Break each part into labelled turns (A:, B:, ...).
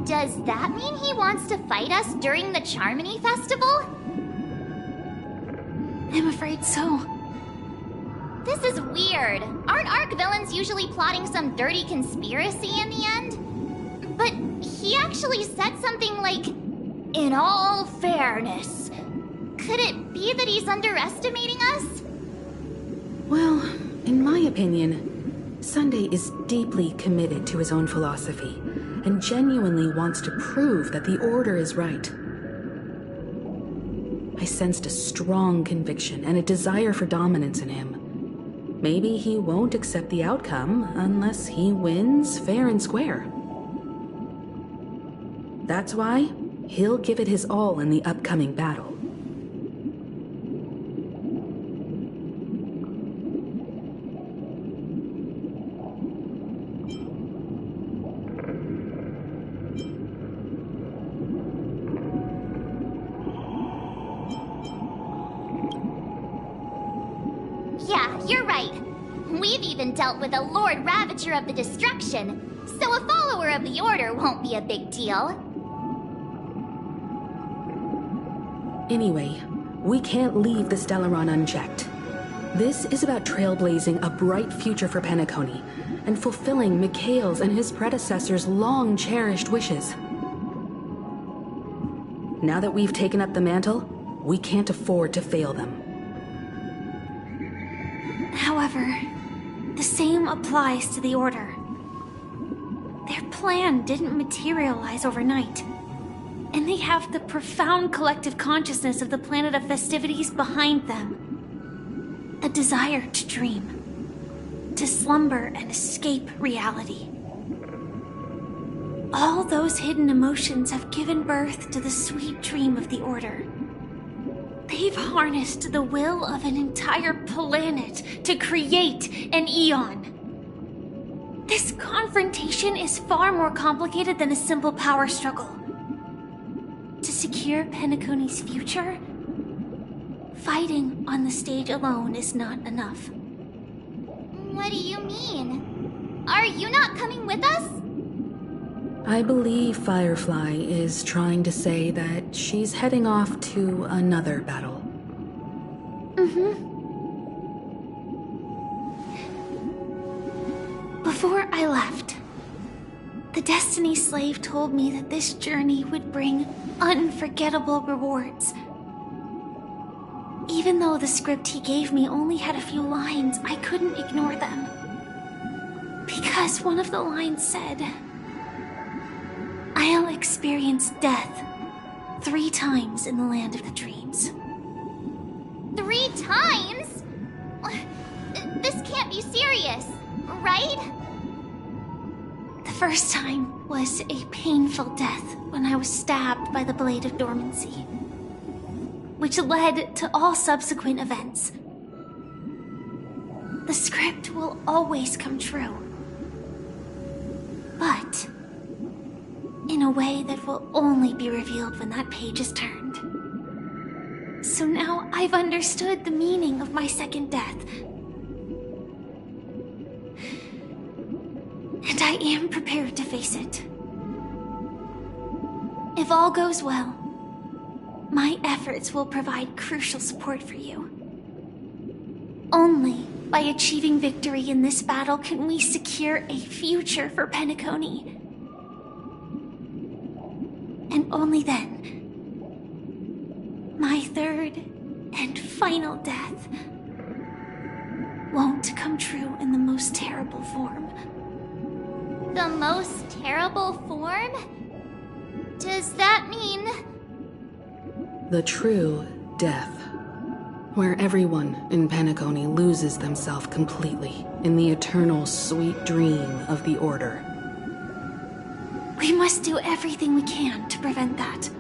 A: Does that mean he wants to fight us during the Charmony Festival?
B: I'm afraid so.
A: This is weird. Aren't Arc villains usually plotting some dirty conspiracy in the end? But he actually said something like, "In all fairness." Could it be that he's underestimating us?
C: Well, in my opinion, Sunday is deeply committed to his own philosophy and genuinely wants to prove that the Order is right. I sensed a strong conviction and a desire for dominance in him. Maybe he won't accept the outcome unless he wins fair and square. That's why he'll give it his all in the upcoming battle.
A: Yeah, you're right. We've even dealt with a Lord Ravager of the Destruction, so a follower of the Order won't be a big deal.
C: Anyway, we can't leave the Stellaron unchecked. This is about trailblazing a bright future for Penacony and fulfilling Mikhail's and his predecessors' long-cherished wishes. Now that we've taken up the mantle, we can't afford to fail them.
B: However, the same applies to the Order. Their plan didn't materialize overnight, and they have the profound collective consciousness of the planet of festivities behind them. A desire to dream, to slumber and escape reality. All those hidden emotions have given birth to the sweet dream of the Order. They've harnessed the will of an entire planet to create an Eon. This confrontation is far more complicated than a simple power struggle. To secure Penacony's future, fighting on the stage alone is not enough.
A: What do you mean? Are you not coming with us?
C: I believe Firefly is trying to say that she's heading off to another battle.
B: Before I left, the Destiny Slave told me that this journey would bring unforgettable rewards. Even though the script he gave me only had a few lines, I couldn't ignore them. Because one of the lines said, "I'll experience death 3 times in the land of the dreams."
A: 3 times? This can't be serious, right?
B: The first time was a painful death when I was stabbed by the Blade of Dormancy, which led to all subsequent events. The script will always come true, but in a way that will only be revealed when that page is turned. So now I've understood the meaning of my second death. And I am prepared to face it. If all goes well, my efforts will provide crucial support for you. Only by achieving victory in this battle can we secure a future for Penacony. And only then, my third and final death won't come true in the most terrible form.
A: The most terrible form? Does that mean...
C: The true death, where everyone in Penacony loses themselves completely in the eternal sweet dream of the Order.
B: We must do everything we can to prevent that.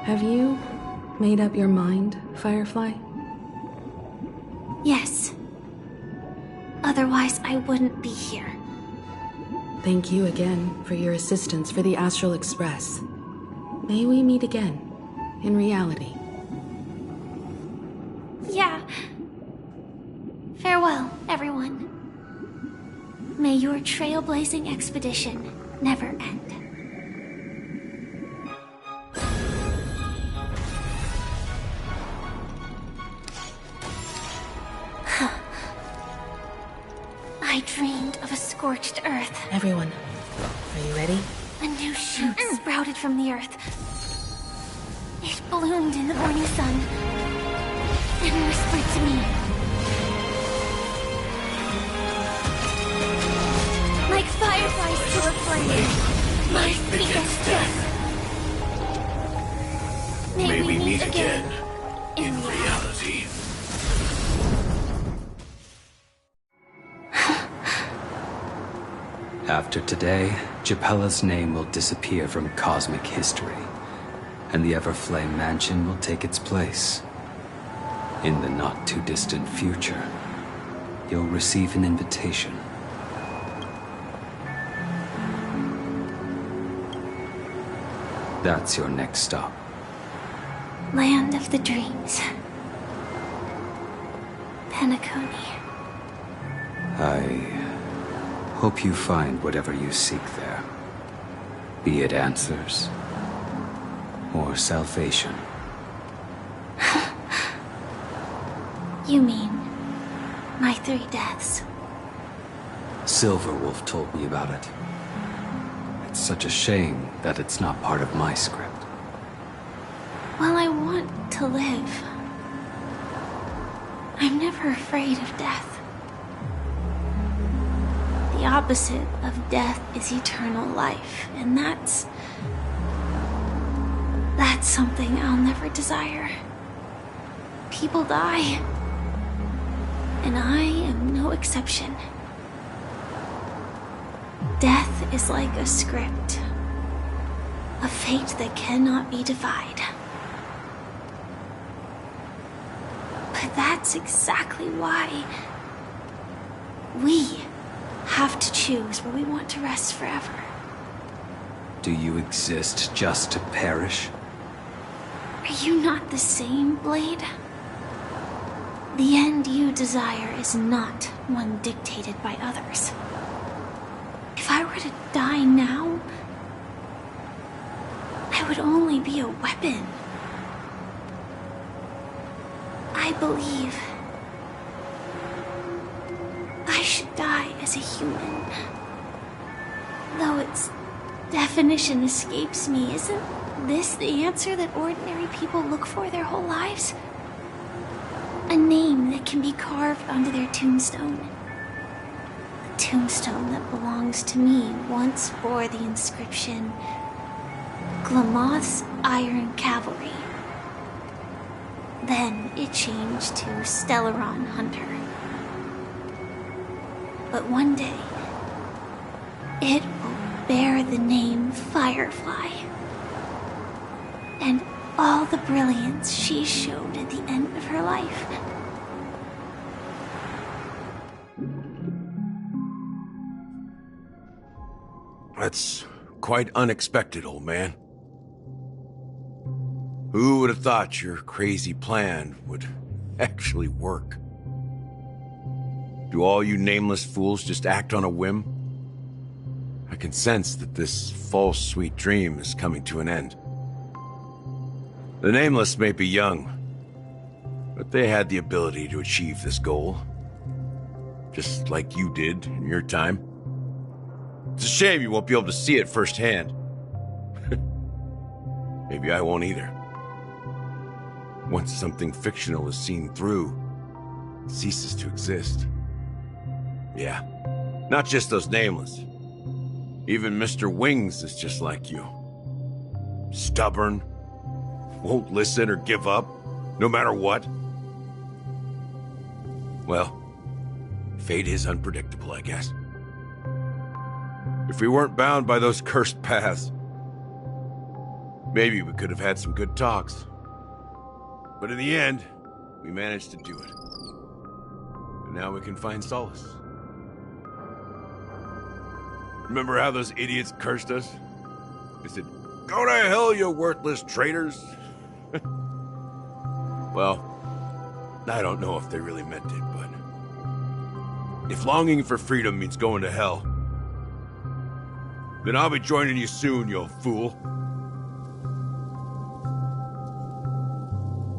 C: Have you made up your mind, Firefly?
B: Yes. Otherwise, I wouldn't be here.
C: Thank you again for your assistance for the Astral Express. May we meet again, in reality.
B: Yeah. Farewell, everyone. May your trailblazing expedition never end. I dreamed of a scorched earth.
C: Everyone, are you ready?
B: A new shoot sprouted from the earth. It bloomed in the morning sun and whispered to me. Like fireflies to a flame, my speaketh death. May we meet again in reality.
D: After today, Japella's name will disappear from cosmic history, and the Everflame Mansion will take its place. In the not-too-distant future, you'll receive an invitation. That's your next stop.
B: Land of the Dreams. Penacony.
D: I hope you find whatever you seek there. Be it answers or salvation.
B: You mean my 3 deaths?
D: Silverwolf told me about it. It's such a shame that it's not part of my script.
B: Well, I want to live. I'm never afraid of death. The opposite of death is eternal life, and that's something I'll never desire. People die, and I am no exception. Death is like a script, a fate that cannot be defied. But that's exactly why we have to choose where we want to rest forever.
D: Do you exist just to perish?
B: Are you not the same, Blade? The end you desire is not one dictated by others. If I were to die now, I would only be a weapon. I believe I should die as a human. Though its definition escapes me, isn't this the answer that ordinary people look for their whole lives? A name that can be carved onto their tombstone. The tombstone that belongs to me once bore the inscription, Glamoth's Iron Cavalry. Then it changed to Stellaron Hunter. But one day, it will bear the name Firefly. And all the brilliance she showed at the end of her life.
E: That's quite unexpected, old man. Who would have thought your crazy plan would actually work? Do all you nameless fools just act on a whim? I can sense that this false sweet dream is coming to an end. The Nameless may be young, but they had the ability to achieve this goal. Just like you did in your time. It's a shame you won't be able to see it firsthand. Maybe I won't either. Once something fictional is seen through, it ceases to exist. Yeah, not just those Nameless. Even Mr. Wings is just like you. Stubborn, won't listen or give up, no matter what. Well, fate is unpredictable, I guess. If we weren't bound by those cursed paths, maybe we could have had some good talks. But in the end, we managed to do it. And now we can find solace. Remember how those idiots cursed us? They said, "Go to hell, you worthless traitors." Well, I don't know if they really meant it, but if longing for freedom means going to hell, then I'll be joining you soon, you fool.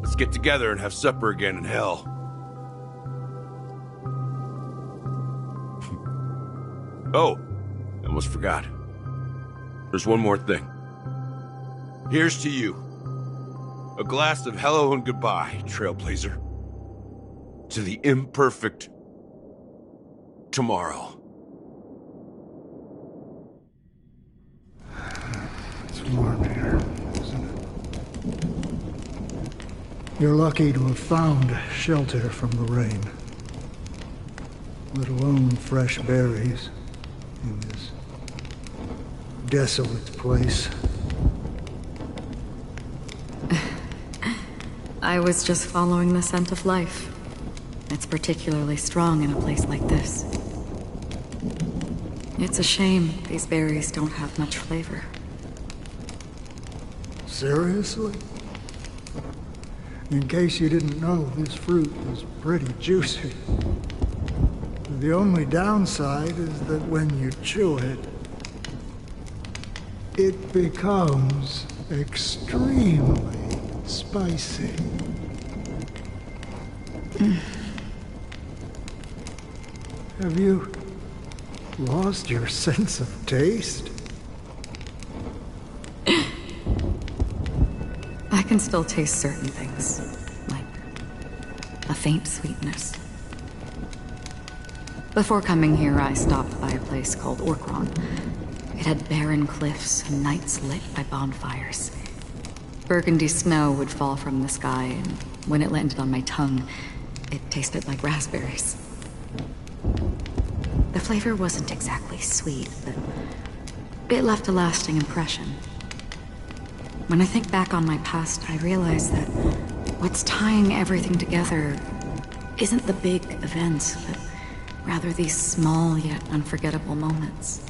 E: Let's get together and have supper again in hell. Oh, I almost forgot. There's one more thing. Here's to you. A glass of hello and goodbye, Trailblazer. To the imperfect tomorrow.
F: It's warm here, isn't it? You're lucky to have found shelter from the rain. Let alone fresh berries in this desolate place.
C: I was just following the scent of life. It's particularly strong in a place like this. It's a shame these berries don't have much flavor.
F: Seriously? In case you didn't know, this fruit is pretty juicy. The only downside is that when you chew it, it becomes extremely spicy. Have you lost your sense of taste?
C: I can still taste certain things, like a faint sweetness. Before coming here, I stopped by a place called Orkron. It had barren cliffs and nights lit by bonfires. Burgundy snow would fall from the sky, and when it landed on my tongue, it tasted like raspberries. The flavor wasn't exactly sweet, but it left a lasting impression. When I think back on my past, I realize that what's tying everything together isn't the big events, but rather these small yet unforgettable moments.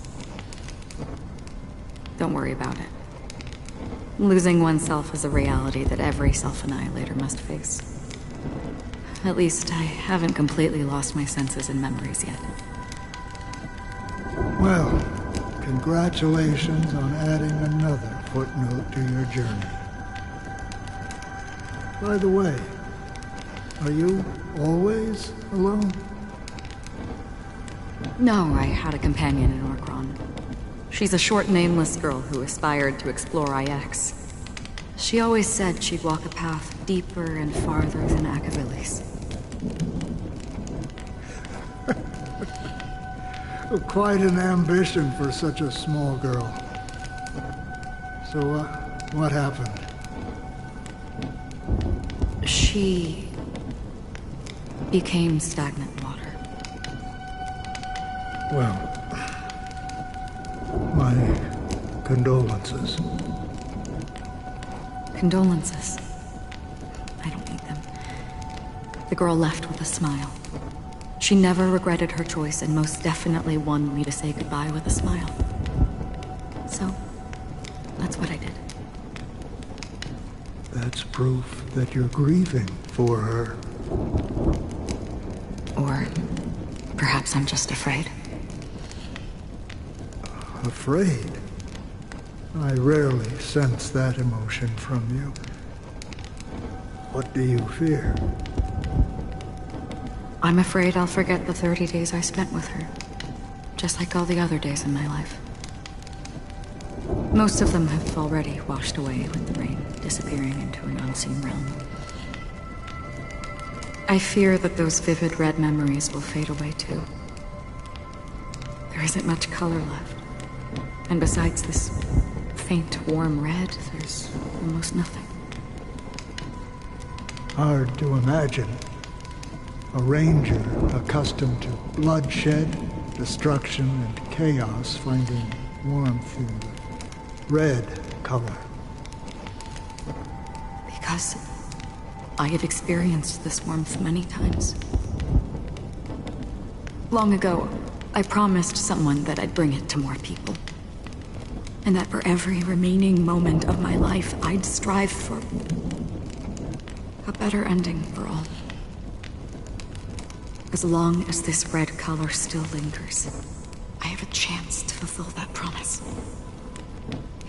C: Don't worry about it. Losing oneself is a reality that every self-annihilator must face. At least I haven't completely lost my senses and memories yet.
F: Well, congratulations on adding another footnote to your journey. By the way, are you always alone?
C: No, I had a companion in Orkron. She's a short, nameless girl who aspired to explore IX. She always said she'd walk a path deeper and farther than Akavilis.
F: Quite an ambition for such a small girl. So, what happened?
C: She became stagnant water.
F: Well, my condolences.
C: Condolences. I don't need them. The girl left with a smile. She never regretted her choice and most definitely wanted me to say goodbye with a smile. So, that's what I did.
F: That's proof that you're grieving for her.
C: Or perhaps I'm just afraid.
F: Afraid? I rarely sense that emotion from you. What do you fear?
C: I'm afraid I'll forget the 30 days I spent with her. Just like all the other days in my life. Most of them have already washed away with the rain, disappearing into an unseen realm. I fear that those vivid red memories will fade away too. There isn't much color left. And besides this faint, warm red, there's almost nothing.
F: Hard to imagine. A ranger accustomed to bloodshed, destruction, and chaos finding warmth in the red color.
C: Because I have experienced this warmth many times. Long ago, I promised someone that I'd bring it to more people. And that for every remaining moment of my life, I'd strive for a better ending for all. As long as this red color still lingers, I have a chance to fulfill that promise.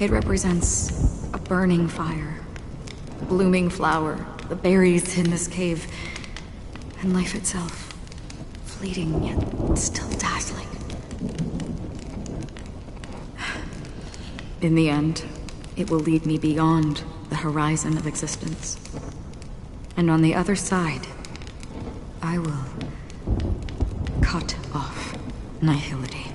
C: It represents a burning fire, a blooming flower, the berries in this cave, and life itself, fleeting yet still dazzling. In the end, it will lead me beyond the horizon of existence. And on the other side, I will cut off nihility.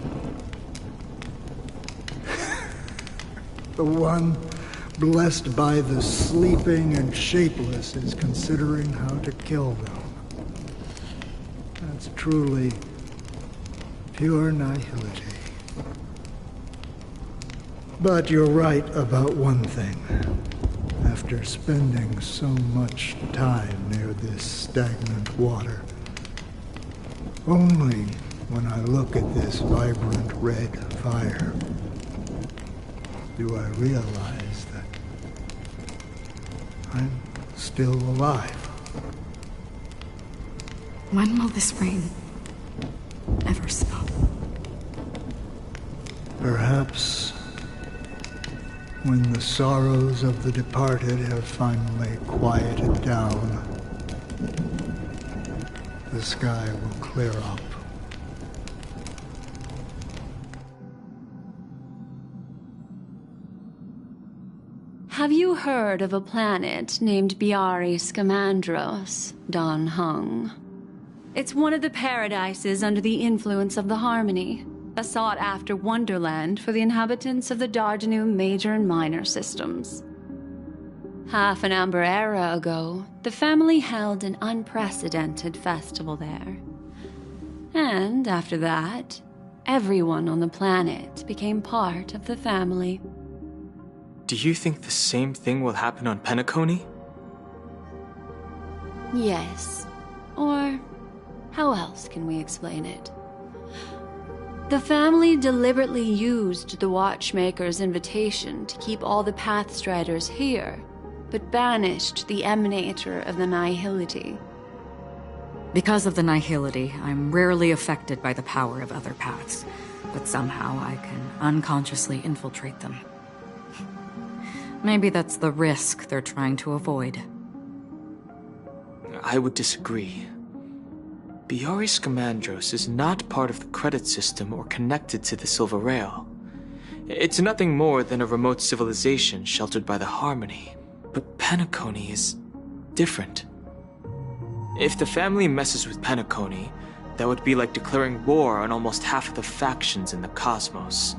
F: The one blessed by the sleeping and shapeless is considering how to kill them. That's truly pure nihility. But you're right about one thing. After spending so much time near this stagnant water, only when I look at this vibrant red fire do I realize that I'm still alive.
C: When will this rain ever stop?
F: Perhaps when the sorrows of the departed have finally quieted down, the sky will clear up.
G: Have you heard of a planet named Biari Scamandros, Don Hung? It's one of the paradises under the influence of the Harmony, a sought-after wonderland for the inhabitants of the Dardanu Major and Minor systems. Half an Amber Era ago, the family held an unprecedented festival there. And after that, everyone on the planet became part of the family.
H: Do you think the same thing will happen on Penacony?
G: Yes. Or how else can we explain it? The family deliberately used the Watchmaker's invitation to keep all the Pathstriders here, but banished the Emanator of the Nihility.
C: Because of the nihility, I'm rarely affected by the power of other paths, but somehow I can unconsciously infiltrate them. Maybe that's the risk they're trying to avoid.
H: I would disagree. Biari Scamandros is not part of the credit system or connected to the Silver Rail. It's nothing more than a remote civilization sheltered by the Harmony. But Penacony is different. If the family messes with Penacony, that would be like declaring war on almost half of the factions in the cosmos.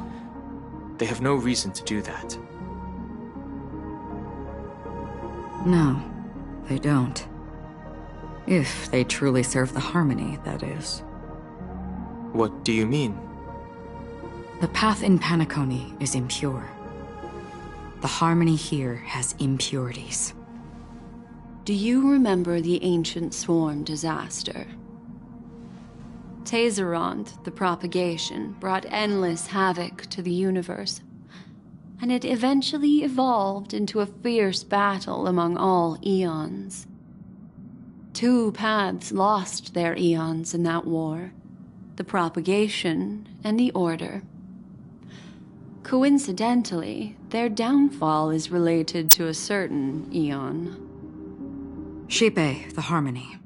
H: They have no reason to do that.
C: No, they don't. If they truly serve the Harmony, that is.
H: What do you mean?
C: The path in Penacony is impure. The Harmony here has impurities.
G: Do you remember the Ancient Swarm disaster? Tazerond, the propagation, brought endless havoc to the universe, and it eventually evolved into a fierce battle among all eons. 2 paths lost their eons in that war, the propagation and the Order. Coincidentally, their downfall is related to a certain eon.
C: Shipe, the Harmony.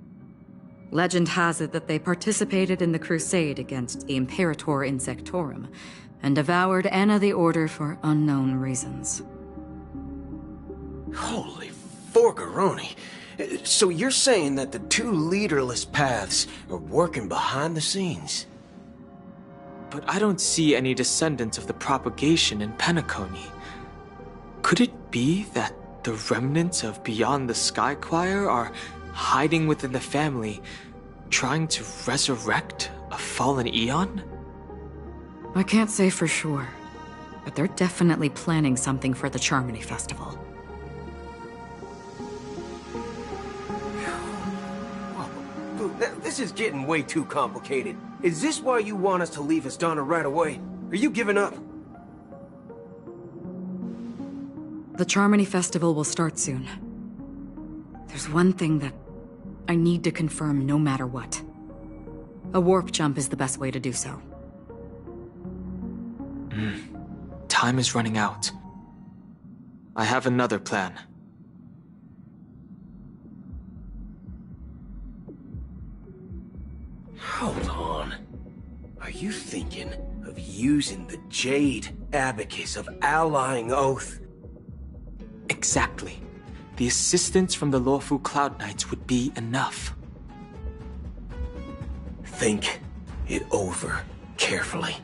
C: Legend has it that they participated in the crusade against the Imperator Insectorum, and devoured Anna the Order for unknown reasons.
I: Holy forgaroni. So you're saying that the 2 leaderless paths are working behind the scenes?
H: But I don't see any descendants of the propagation in Penacony. Could it be that the remnants of Beyond the Sky Choir are hiding within the family, trying to resurrect a fallen eon?
C: I can't say for sure, but they're definitely planning something for the Charmony Festival.
I: This is getting way too complicated. Is this why you want us to leave Astana right away? Are you giving up?
C: The Charmony Festival will start soon. There's one thing that I need to confirm no matter what. A warp jump is the best way to do so.
H: Time is running out. I have another plan.
I: Hold on. Are you thinking of using the Jade Abacus of Allying Oath?
H: Exactly. The assistance from the lawful Cloud Knights would be enough.
I: Think it over carefully.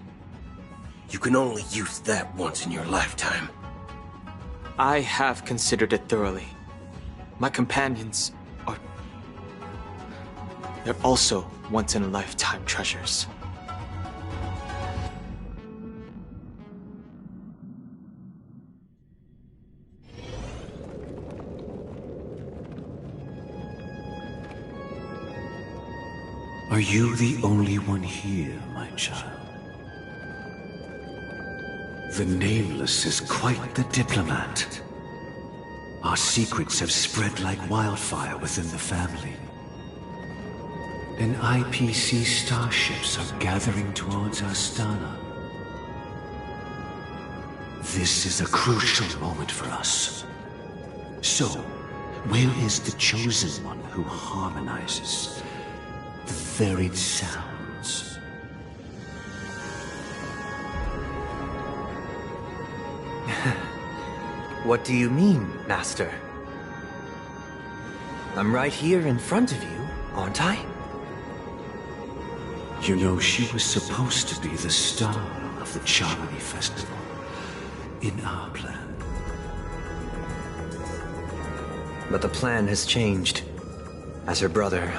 I: You can only use that once in your lifetime.
H: I have considered it thoroughly. My companions are... they're also once-in-a-lifetime treasures.
J: Are you the only one here, my child? The Nameless is quite the diplomat. Our secrets have spread like wildfire within the family. And IPC starships are gathering towards Astana. This is a crucial moment for us. So, where is the Chosen One who harmonizes the varied sounds?
K: What do you mean, Master? I'm right here in front of you, aren't I?
J: You know, she was supposed to be the star of the Charmony Festival in our plan.
K: But the plan has changed. As her brother,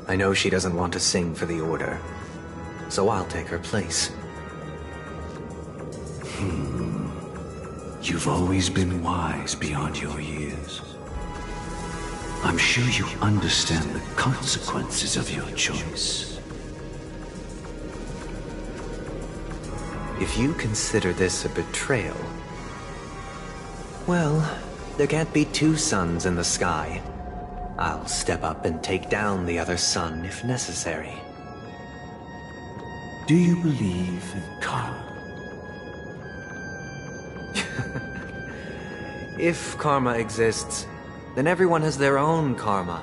K: I know she doesn't want to sing for the Order, so I'll take her place.
J: You've always been wise beyond your years. I'm sure you understand the consequences of your choice.
K: If you consider this a betrayal, well, there can't be two suns in the sky. I'll step up and take down the other sun if necessary.
J: Do you believe in karma?
K: If karma exists, then everyone has their own karma.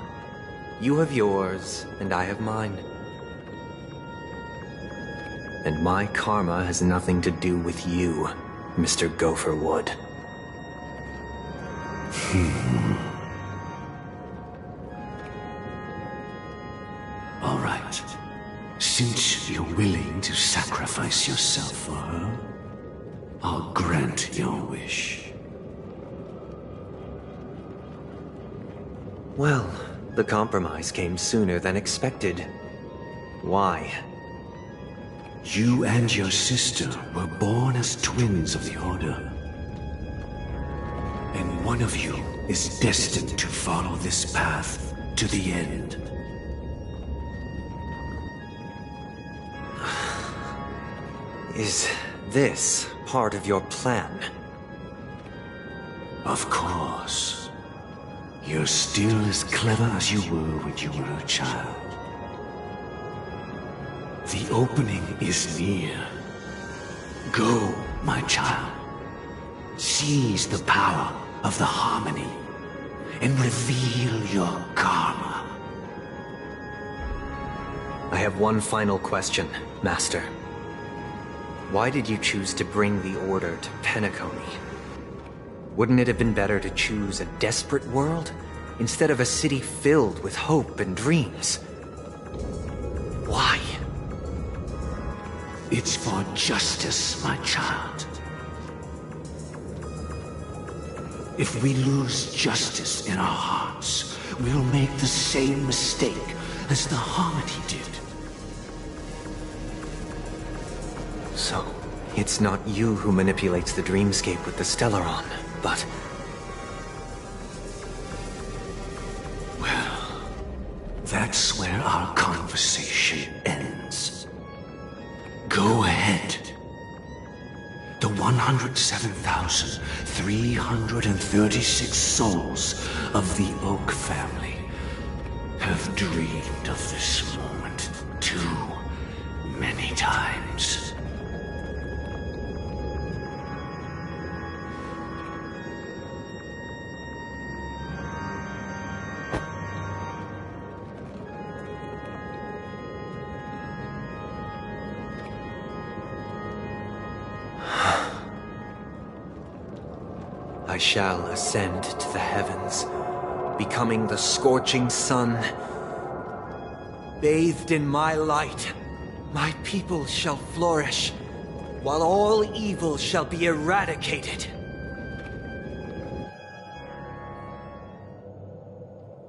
K: You have yours, and I have mine. And my karma has nothing to do with you, Mr. Gopherwood.
J: All right. Since you're willing to sacrifice yourself for her, I'll grant your wish.
K: Well, the compromise came sooner than expected. Why?
J: You and your sister were born as twins of the Order. And one of you is destined to follow this path to the end.
K: Is this part of your plan?
J: Of course. You're still as clever as you were when you were a child. The opening is near. Go, my child. Seize the power of the harmony and reveal your karma.
K: I have one final question, Master. Why did you choose to bring the Order to Penacony? Wouldn't it have been better to choose a desperate world instead of a city filled with hope and dreams? Why?
J: It's for justice, my child. If we lose justice in our hearts, we'll make the same mistake as the Harmony did.
K: So, it's not you who manipulates the dreamscape with the Stellaron, but...
J: Well, that's where our conversation ends. Go ahead. The 107,336 souls of the Oak family have dreamed of this moment too many times.
K: I shall ascend to the heavens, becoming the scorching sun. Bathed in my light, my people shall flourish, while all evil shall be eradicated.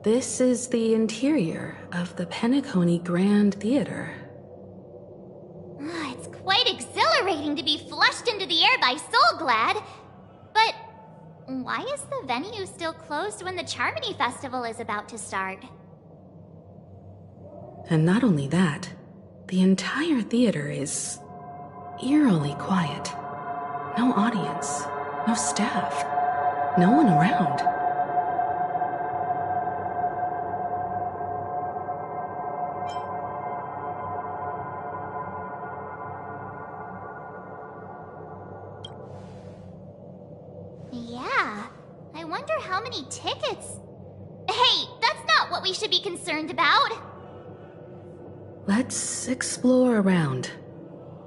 C: This is the interior of the Penacony Grand Theater.
A: It's quite exhilarating to be flushed into the air by Soulglad. But why is the venue still closed when the Charmony Festival is about to start?
C: And not only that, the entire theater is eerily quiet. No audience, no staff, no one around.
A: Yeah, I wonder how many tickets... Hey, that's not what we should be concerned about!
C: Let's explore around.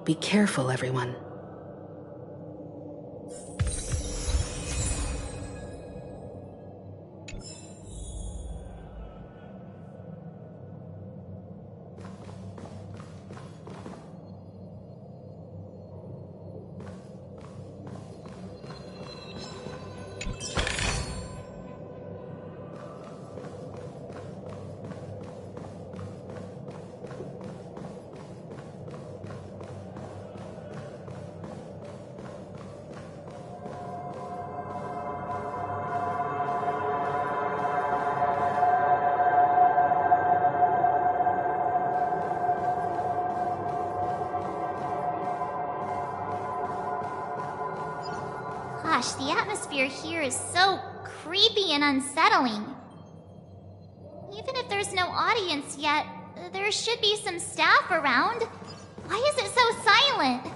C: Be careful, everyone.
A: Gosh, the atmosphere here is so creepy and unsettling. Even if there's no audience yet, there should be some staff around. Why is it so silent?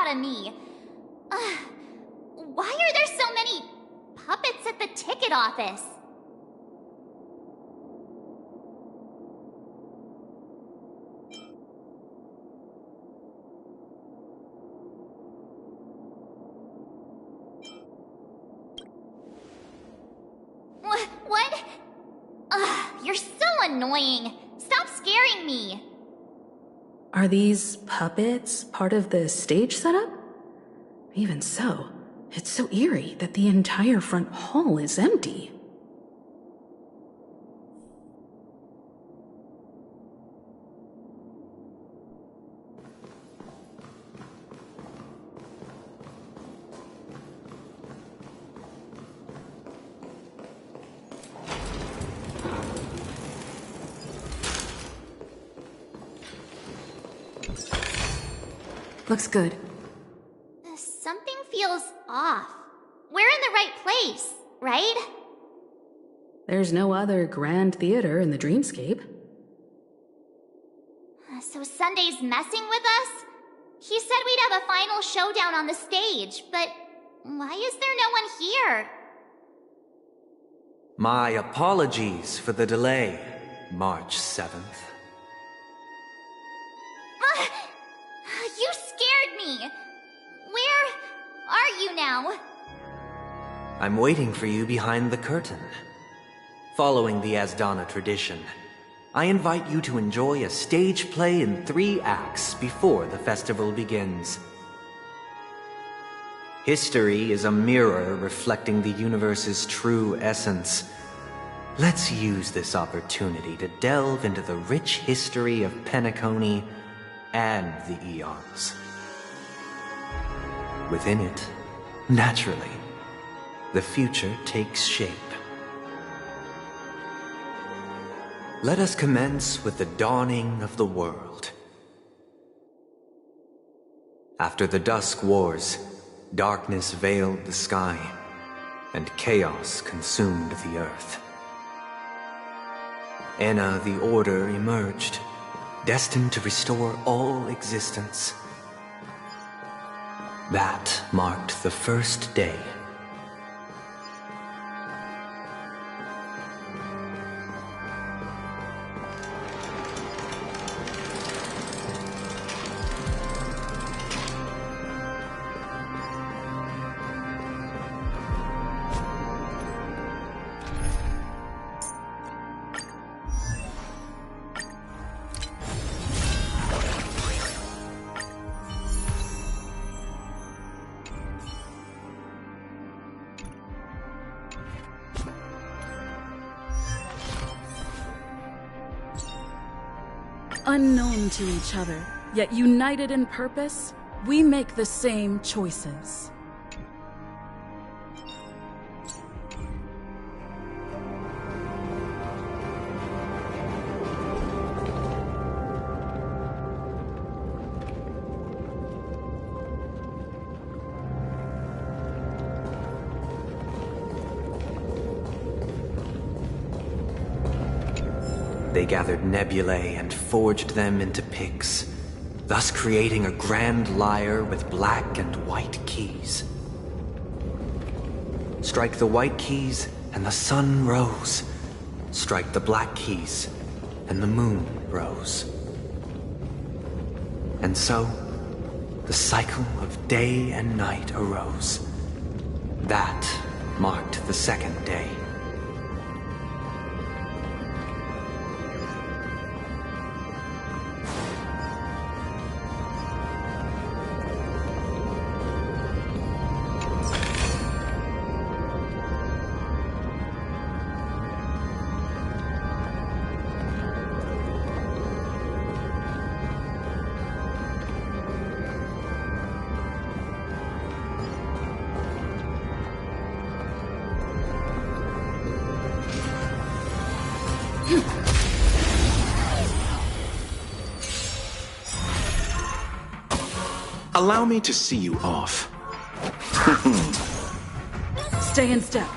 A: out of me. Why are there so many puppets at the ticket office? What? You're so annoying. Stop scaring me.
L: Are these puppets part of the stage setup? Even so, it's so eerie that the entire front hall is empty.
C: Looks good.
A: Something feels off. We're in the right place, right?
L: There's no other grand theater in the dreamscape.
A: So Sunday's messing with us? He said we'd have a final showdown on the stage, but why is there no one here?
K: My apologies for the delay, March 7th.
A: You scared me! Where are you now?
K: I'm waiting for you behind the curtain. Following the Asdana tradition, I invite you to enjoy a stage play in 3 acts before the festival begins. History is a mirror reflecting the universe's true essence. Let's use this opportunity to delve into the rich history of Penacony and the Eons. Within it, naturally, the future takes shape. Let us commence with the dawning of the world. After the Dusk Wars, darkness veiled the sky, and chaos consumed the earth. Enna the Order emerged, destined to restore all existence. That marked the first day.
L: Unknown to each other, yet united in purpose, we make the same choices.
K: They gathered nebulae and forged them into picks, thus creating a grand lyre with black and white keys. Strike the white keys, and the sun rose. Strike the black keys, and the moon rose. And so, the cycle of day and night arose. That marked the second day.
M: Allow me to see you off.
L: Stay in step.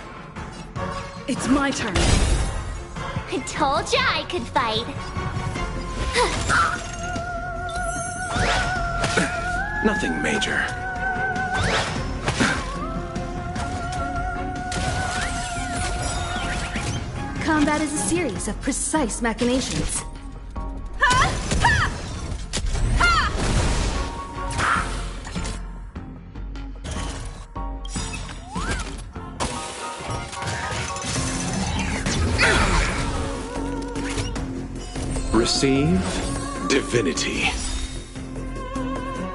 L: It's my turn.
A: I told ya I could fight.
M: Nothing major.
N: Combat is a series of precise machinations.
M: Receive divinity.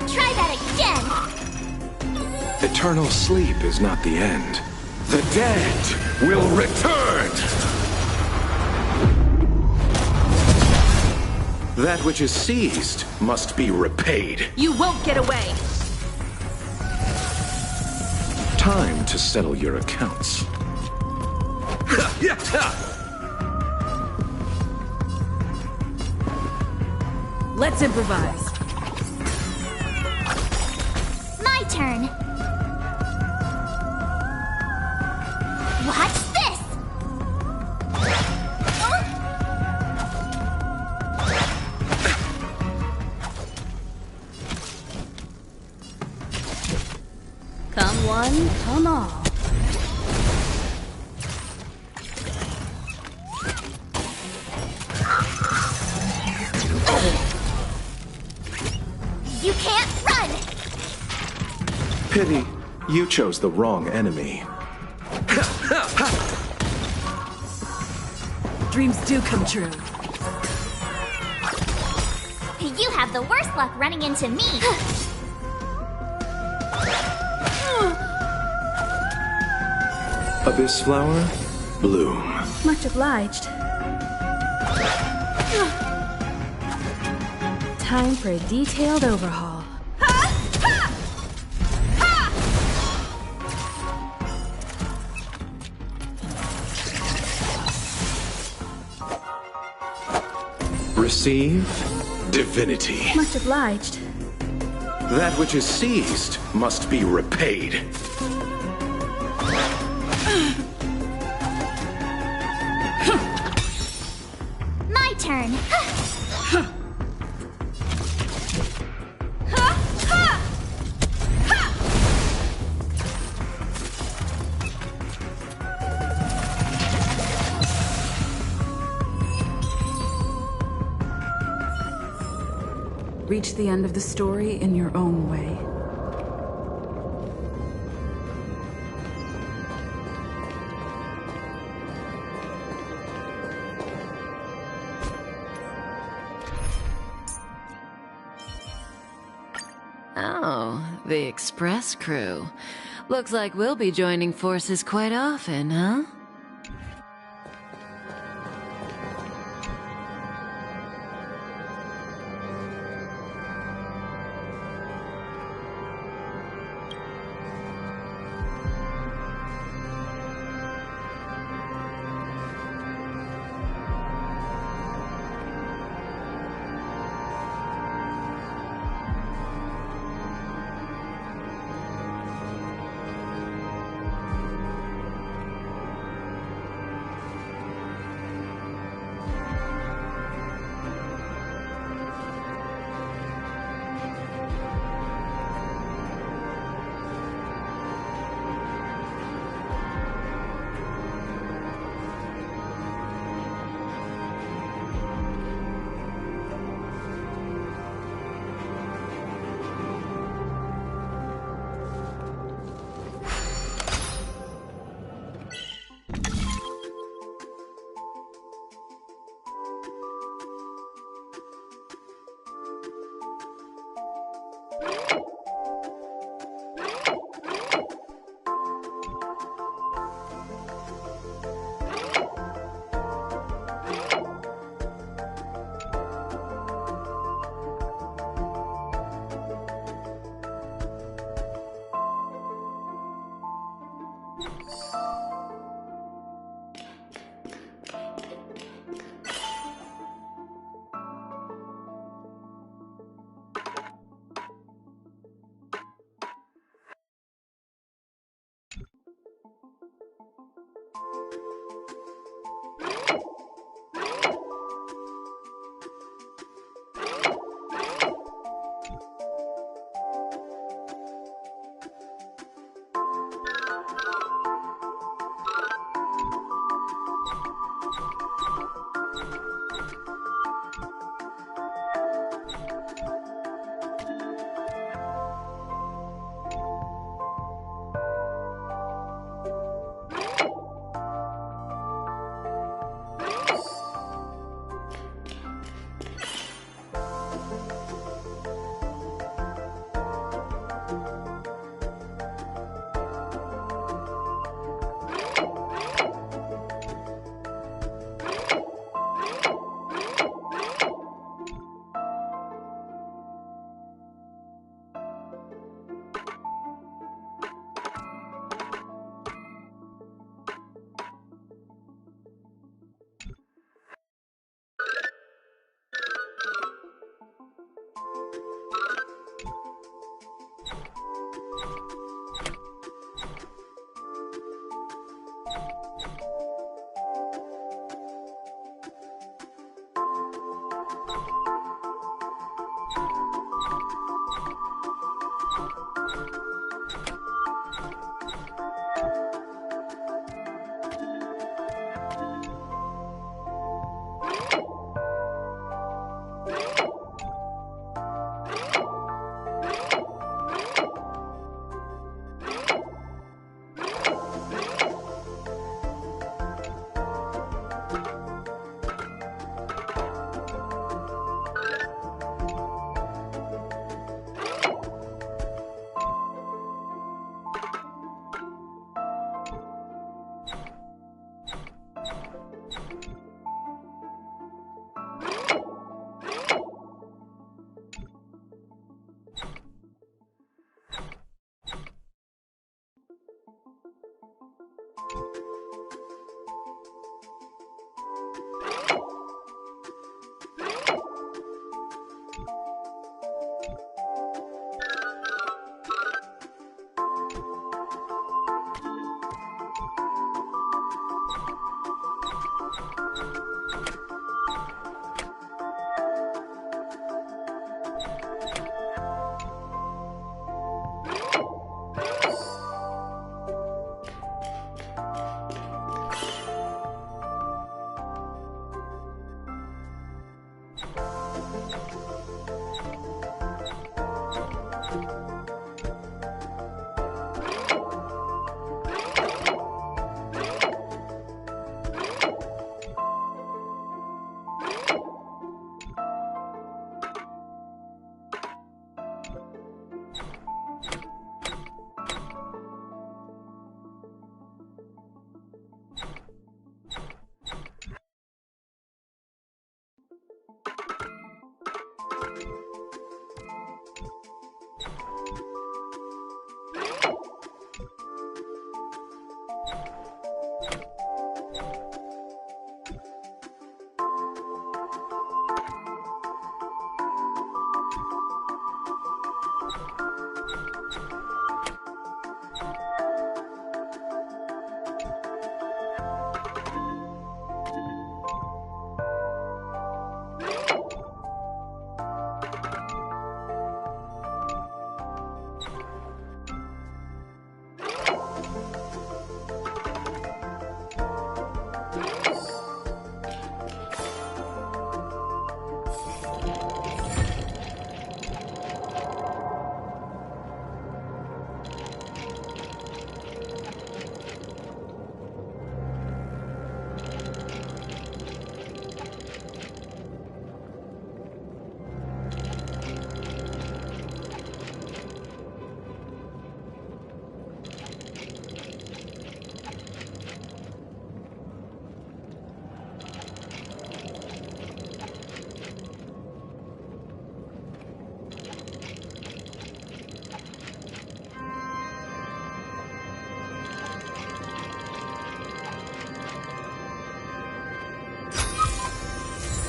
A: Try that again!
M: Eternal sleep is not the end. The dead will return! That which is seized must be repaid.
N: You won't get away!
M: Time to settle your accounts.
N: Let's improvise.
A: My turn. Watch this!
N: Come one, come all.
A: You can't run!
M: Pity, you chose the wrong enemy.
N: Dreams do come true.
A: You have the worst luck running into me.
M: Abyss flower, bloom.
N: Much obliged. Time for a detailed overhaul.
M: Receive divinity.
N: Much obliged.
M: That which is seized must be repaid.
A: My turn.
L: Reach the end of the story in your own way.
G: Oh, the Express crew. Looks like we'll be joining forces quite often, huh?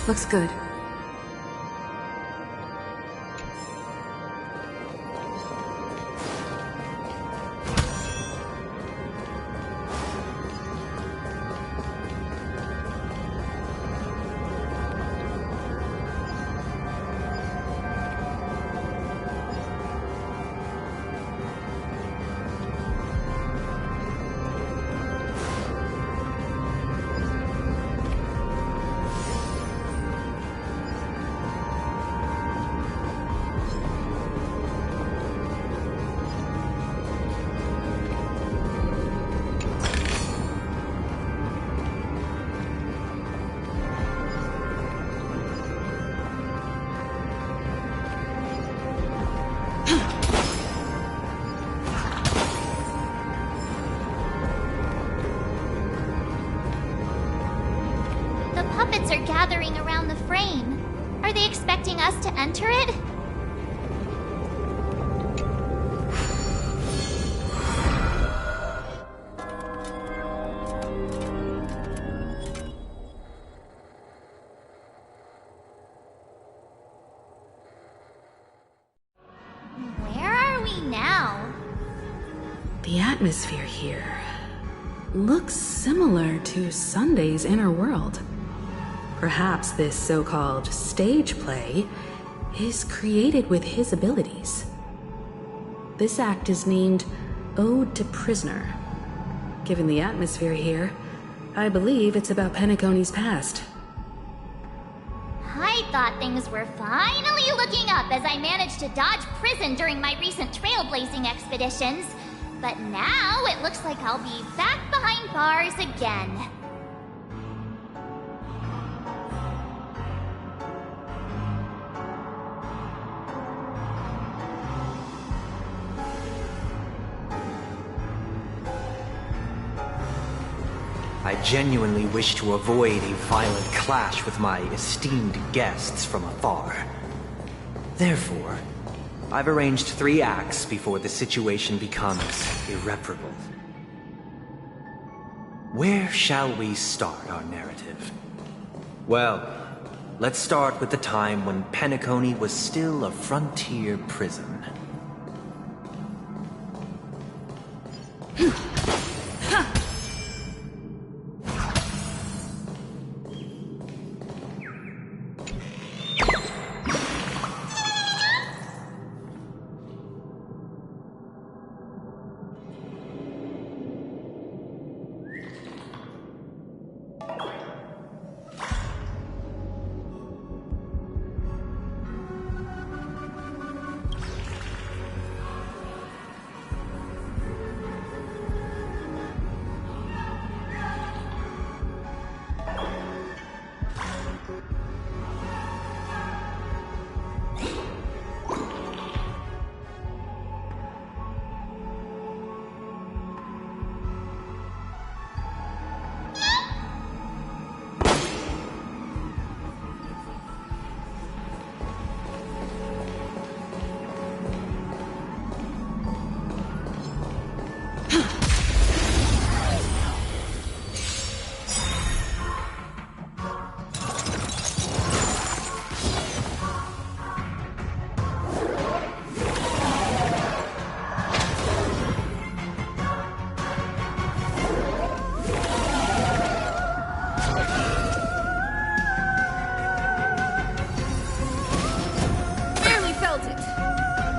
L: Looks good.
A: Are gathering around the frame. Are they expecting us to enter it? Where are we now?
L: The atmosphere here looks similar to Sunday's inner world. Perhaps this so-called stage play is created with his abilities. This act is named Ode to Prisoner. Given the atmosphere here, I believe it's about Penacony's past.
A: I thought things were finally looking up as I managed to dodge prison during my recent trailblazing expeditions. But now it looks like I'll be back behind bars again.
K: I genuinely wish to avoid a violent clash with my esteemed guests from afar. Therefore, I've arranged 3 acts before the situation becomes irreparable. Where shall we start our narrative? Well, let's start with the time when Penacony was still a frontier prison.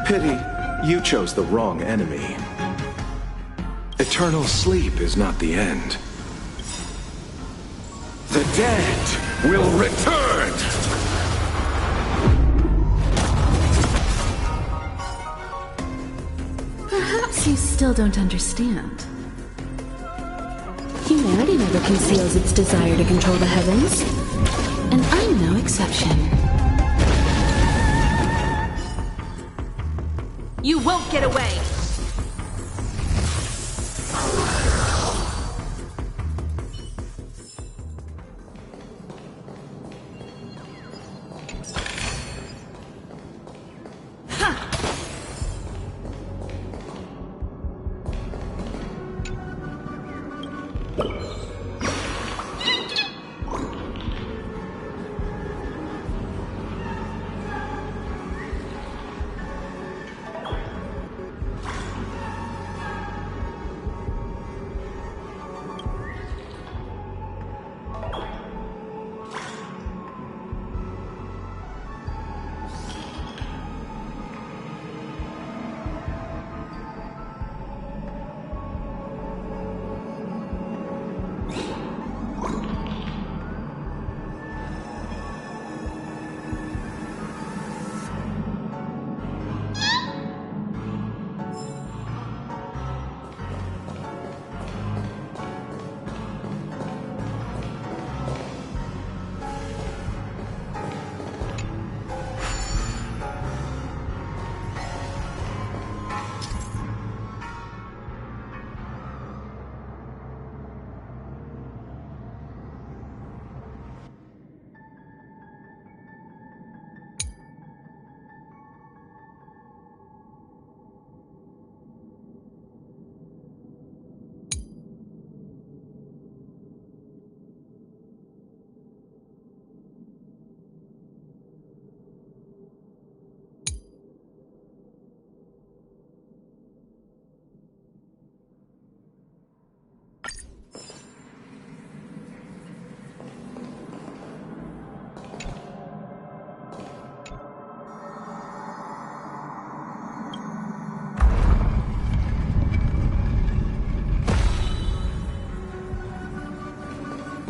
M: Pity, you chose the wrong enemy. Eternal sleep is not the end. The dead will return!
L: Perhaps you still don't understand. Humanity never conceals its desire to control the heavens, and I'm no exception.
N: You won't get away!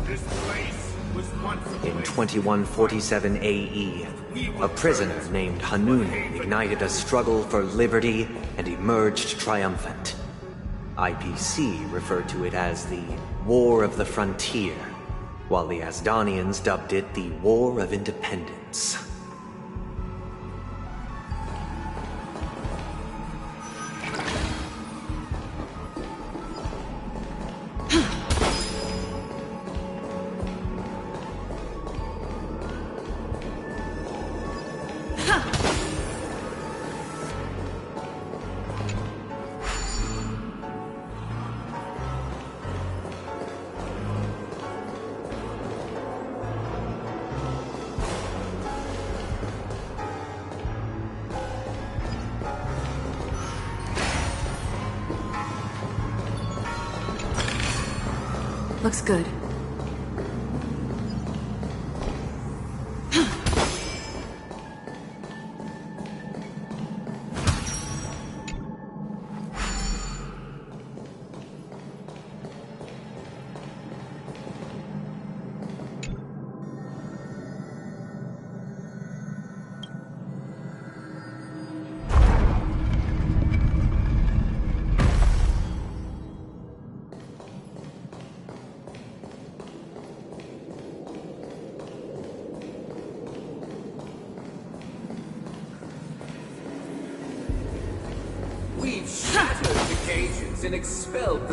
K: In 2147 AE, a prisoner named Hanunu ignited a struggle for liberty and emerged triumphant. IPC referred to it as the War of the Frontier, while the Asdanians dubbed it the War of Independence.
C: Looks good.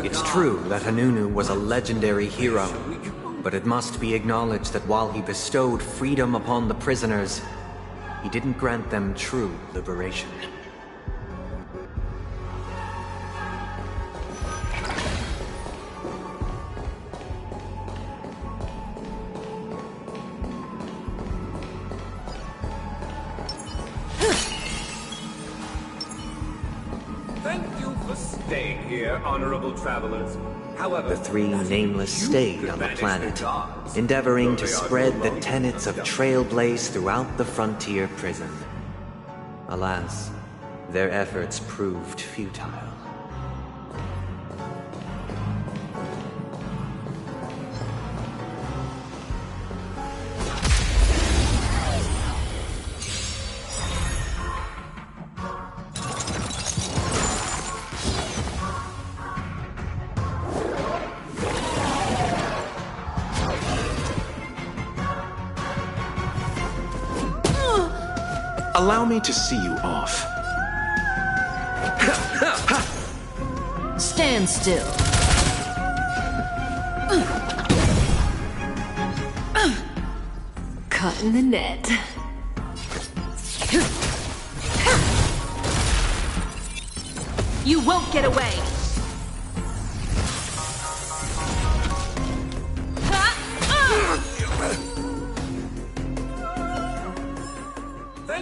K: It's true that Hanunu was a legendary hero, but it must be acknowledged that while he bestowed freedom upon the prisoners, he didn't grant them true liberation.
O: Travelers. However,
K: the three nameless stayed on the planet, endeavoring to spread the tenets of Trailblaze throughout the frontier prison. Alas, their efforts proved futile.
M: Allow me to see you off.
P: Stand still.
G: Caught in the net.
N: You won't get away!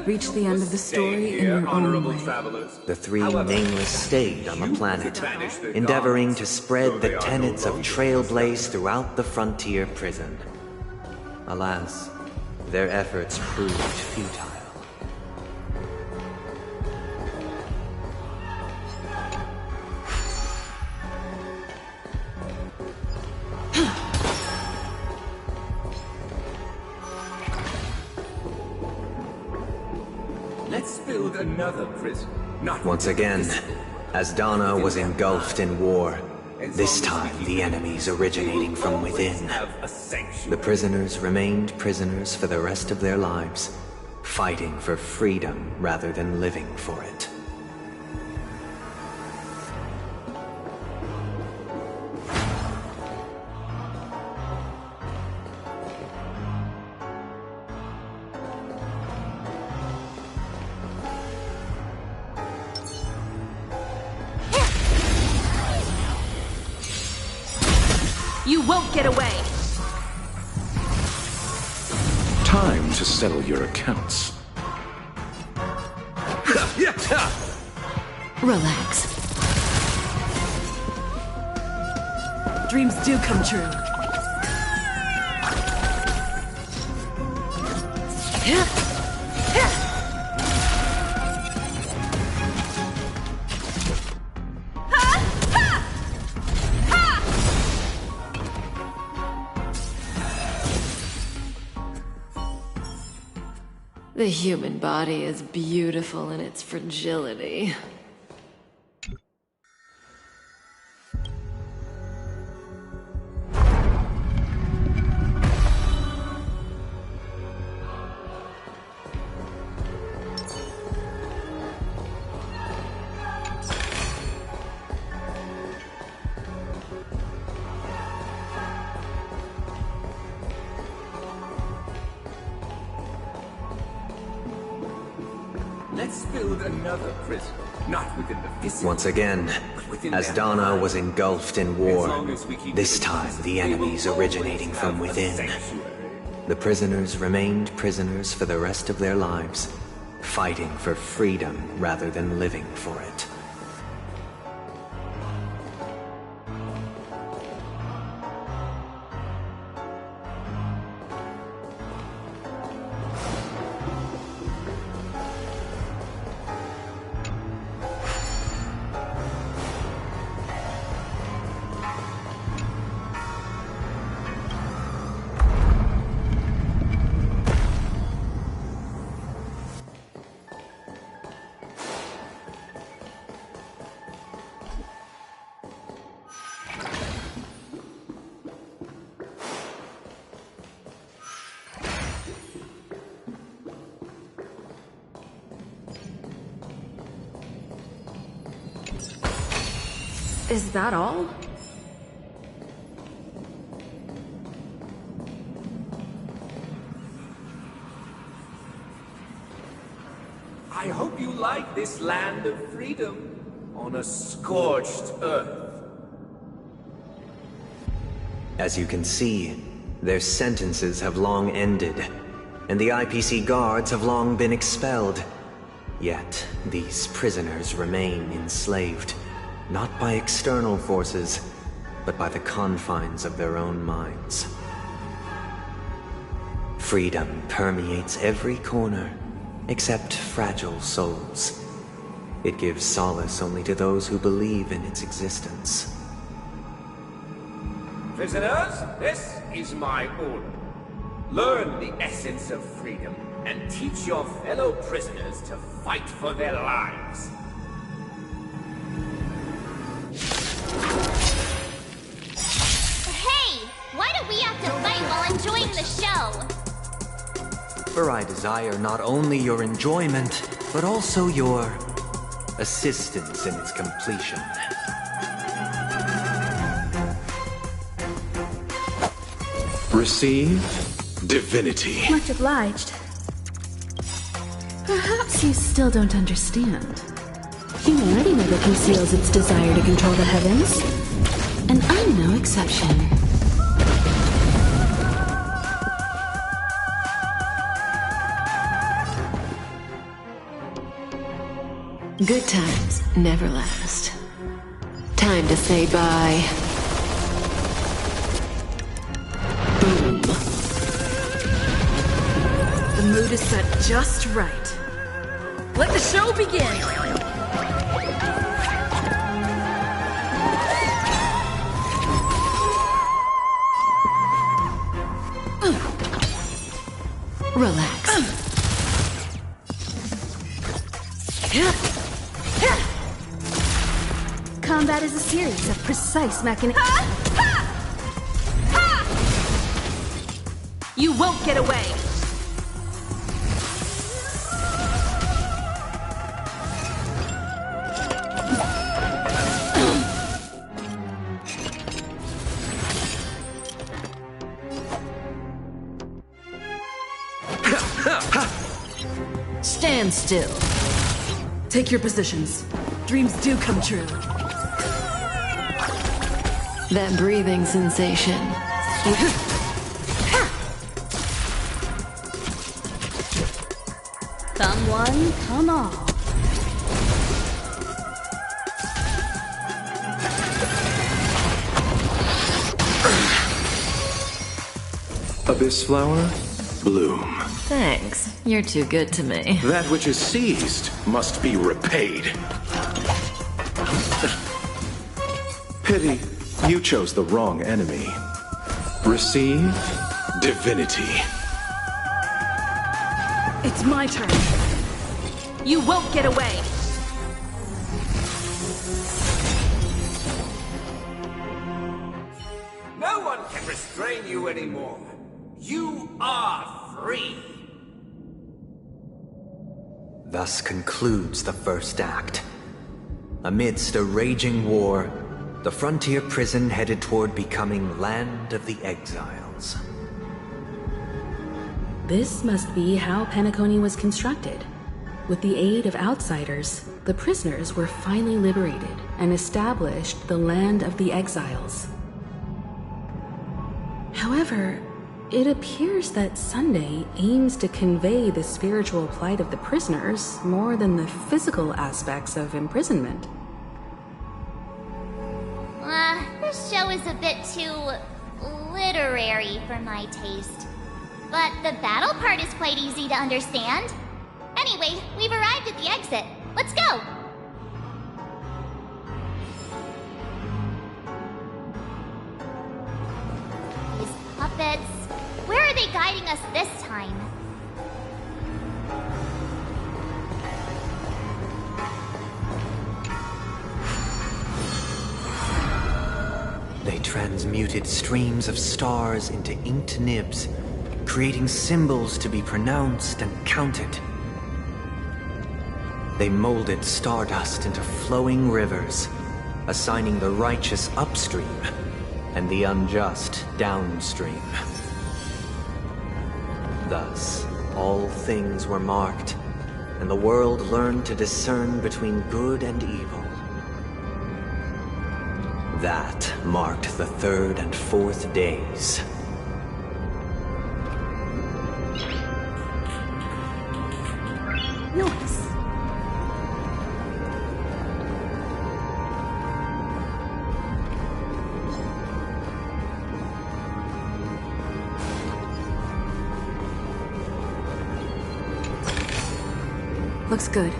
C: Reach the end of the story in your own way.
K: The three nameless stayed on the planet, endeavoring to spread the tenets of Trailblaze throughout the frontier prison. Alas, their efforts proved futile.
O: Another prison.
K: Once again, Asdana was engulfed in war. This time, the enemies originating from within. The prisoners remained prisoners for the rest of their lives, fighting for freedom rather than living for it.
N: You won't get away!
M: Time to settle your accounts.
P: Relax. Dreams do come true.
G: The human body is beautiful in its fragility.
O: Let's build another prison, not within the vicinity.
K: Once again, as Dana was engulfed in war, this time the enemies originating from within. The prisoners remained prisoners for the rest of their lives, fighting for freedom rather than living for it.
N: Is that all?
O: I hope you like this land of freedom on a scorched earth.
K: As you can see, their sentences have long ended, and the IPC guards have long been expelled. Yet, these prisoners remain enslaved, not by external forces, but by the confines of their own minds. Freedom permeates every corner, except fragile souls. It gives solace only to those who believe in its existence.
O: Prisoners, this is my order. Learn the essence of freedom and teach your fellow prisoners to fight for their lives.
A: Hey! Why do we have to fight while enjoying the show?
K: For I desire not only your enjoyment, but also your assistance in its completion.
M: Receive divinity.
N: Much obliged. Perhaps you still don't understand. Humanity never conceals its desire to control the heavens. And I'm no exception.
G: Good times never last. Time to say bye. Boom.
N: The mood is set just right. Let the show begin!
G: Relax.
N: Combat is a series of precise machinations. You won't get away!
P: Stand still. Take your positions. Dreams do come true.
G: That breathing sensation.
N: Come one, come all.
M: Abyss flower, bloom.
P: Thanks. You're too good to me.
M: That which is seized must be repaid. Pity, you chose the wrong enemy. Receive divinity.
P: It's my turn. You won't get away.
O: No one can restrain you anymore. You are free.
K: Thus concludes the first act. Amidst a raging war, the frontier prison headed toward becoming Land of the Exiles.
N: This must be how Penacony was constructed. With the aid of outsiders, the prisoners were finally liberated and established the Land of the Exiles. However, it appears that Sunday aims to convey the spiritual plight of the prisoners more than the physical aspects of imprisonment.
A: This show is a bit too literary for my taste. But the battle part is quite easy to understand. Anyway, we've arrived at the exit. Let's go! These puppets... Where are they guiding us this time?
K: They transmuted streams of stars into inked nibs, creating symbols to be pronounced and counted. They molded stardust into flowing rivers, assigning the righteous upstream and the unjust downstream. Thus, all things were marked, and the world learned to discern between good and evil. That marked the third and fourth days.
P: Nice.
C: Looks good.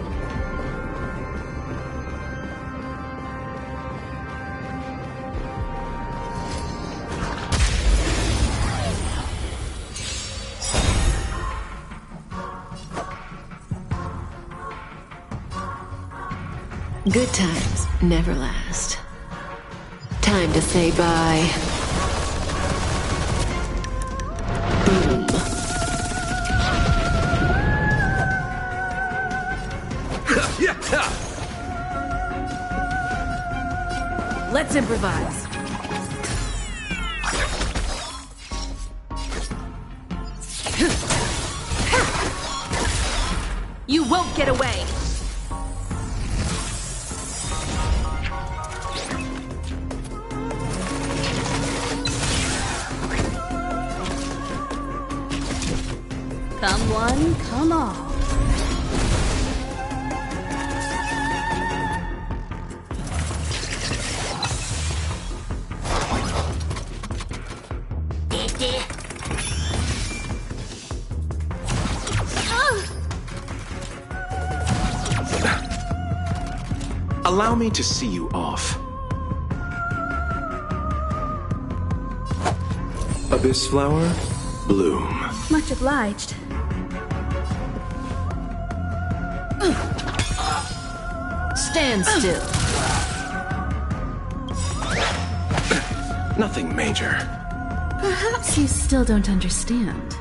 Q: Good times never last. Time to say bye. Boom.
P: Let's improvise. You won't get away. Come one, come all.
M: Allow me to see you off. Abyss flower, bloom.
P: Much obliged.
Q: Stand still.
M: Nothing major.
N: Perhaps you still don't understand.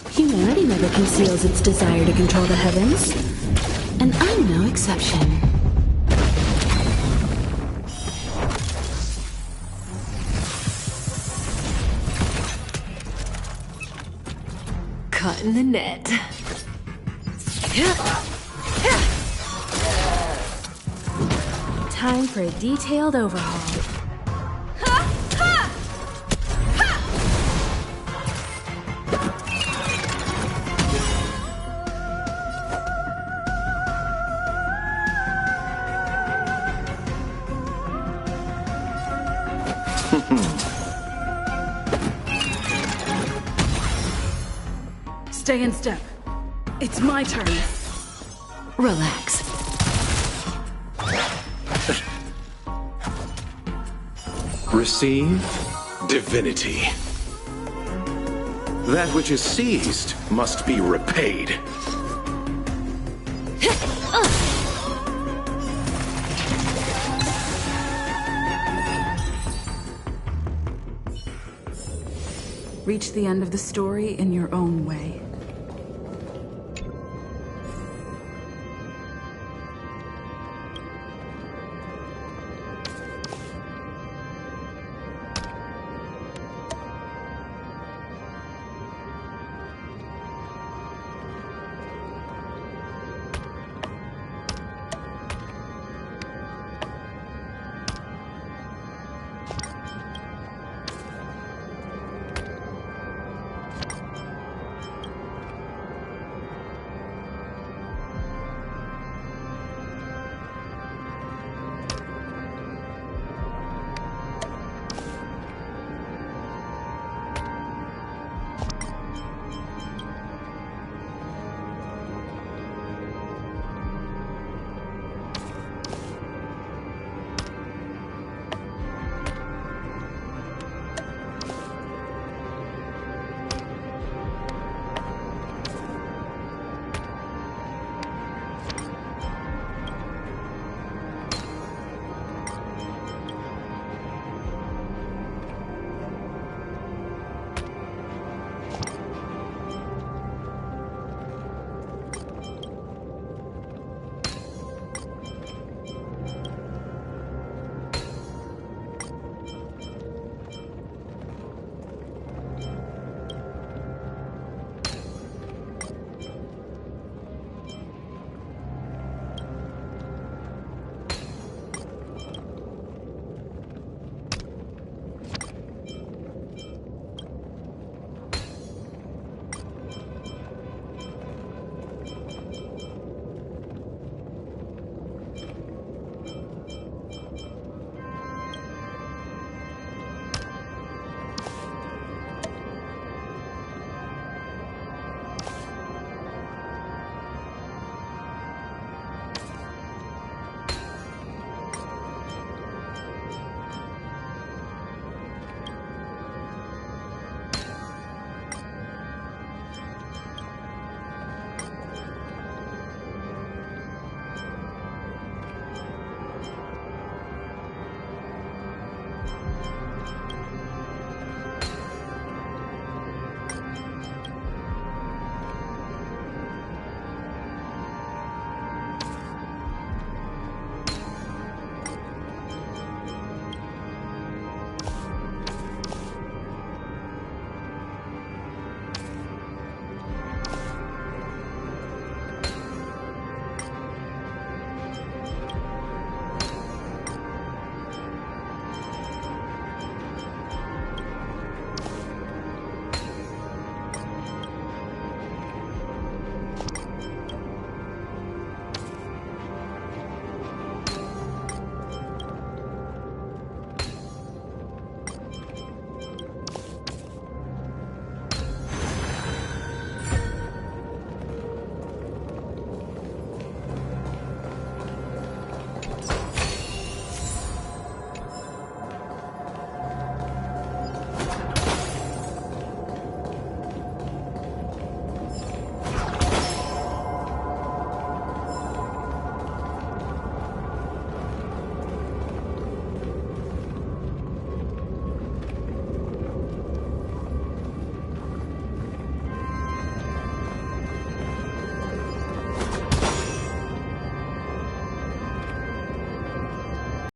N: Humanity never conceals its desire to control the heavens, and I'm no exception.
Q: Caught in the net.
N: Time for a detailed overhaul.
P: Stay in step. It's my turn.
Q: Relax.
M: Receive divinity. That which is seized must be repaid.
L: Reach the end of the story in your own way.